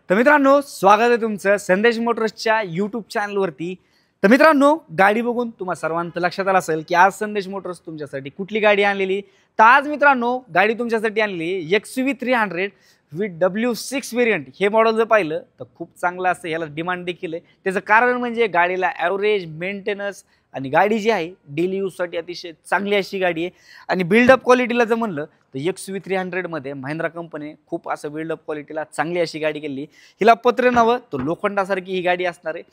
तर मित्रांनो, स्वागत आहे तुमचं संदेश मोटर्सच्या यूट्यूब चॅनलवरती। तर मित्रांनो, गाडी बघून तुम्हा सर्वांचं लक्षात आलं असेल की आज संदेश मोटर्स तुमच्यासाठी कुठली गाडी आणलेली। तर आज मित्रांनो, गाडी तुमच्यासाठी आणलेली XUV 300 विथ W6 व्हेरियंट। हे मॉडेल जर पाहिलं तर खूप चांगलं असं, याला डिमांड देखील आहे। त्याचं कारण म्हणजे गाडीला ॲव्हरेज मेंटेनन्स आणि गाडी जी आहे डेली यूजसाठी अतिशय चांगली अशी गाडी आहे। आणि बिल्डअप क्वालिटीला जर म्हणलं तर XUV 300 मध्ये महिंद्रा कंपनी खूप असं बिल्डअप क्वालिटीला चांगली अशी गाडी केली। हिला पत्र नवं तर लोखंडासारखी ही गाडी असणार आहे।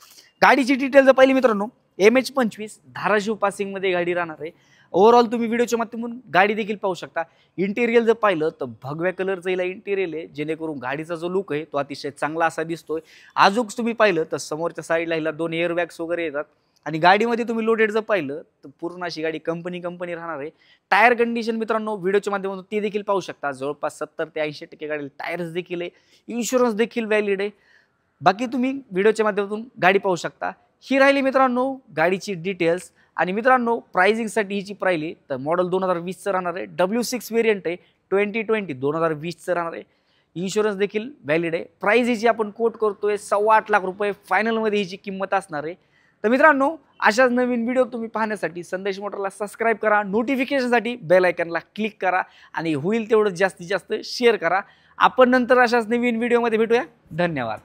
गाडीची डिटेल जर पाहिली मित्रांनो, MH25 धाराशिव पासिंग मध्ये गाडी राहणार आहे। ओव्हरऑल तुम्ही व्हिडिओच्या माध्यमातून गाडी देखील पाहू शकता। इंटेरियर जर पाहिलं तर भगव्या कलरचं हिला इंटेरियर आहे, जेणेकरून गाडीचा जो लुक आहे तो अतिशय चांगला असा दिसतोय। अजून तुम्ही पाहिलं तर समोरच्या साईडला हिला 2 एअर बॅग्स वगैरे येतात। आणि गाडीमध्ये तुम्ही लोडेड जर पाहिलं तर पूर्ण अशी गाडी कंपनी राहणार आहे। टायर कंडिशन मित्रांनो व्हिडिओच्या माध्यमातून ते देखील पाहू शकता। जवळपास 70 ते 80% गाडी टायर्स देखील आहे, इन्शुरन्स देखील व्हॅलिड आहे। बाकी तुम्ही व्हिडिओच्या माध्यमातून गाडी पाहू शकता। ही राहिली मित्रांनो गाडीची डिटेल्स। आणि मित्रांनो, प्राइसिंगसाठी हिची पाहिली तर मॉडेल 2020 चं राहणार आहे। W6 व्हेरियंट आहे, 2020 चं राहणार आहे। इन्शुरन्स देखील व्हॅलिड आहे। प्राइस हिची आपण कोट करतोय 8.25 लाख रुपये फायनलमध्ये हिची किंमत असणार आहे। तर मित्रांनो, अशाच नवीन व्हिडिओ तुम्ही पाहण्यासाठी संदेश मोटरला सबस्क्राइब करा, नोटिफिकेशनसाठी बेल आयकॉनला क्लिक करा आणि होईल तेवढं जास्तीत जास्त शेअर करा। आपण नंतर अशाच नवीन व्हिडिओमध्ये भेटूया। धन्यवाद।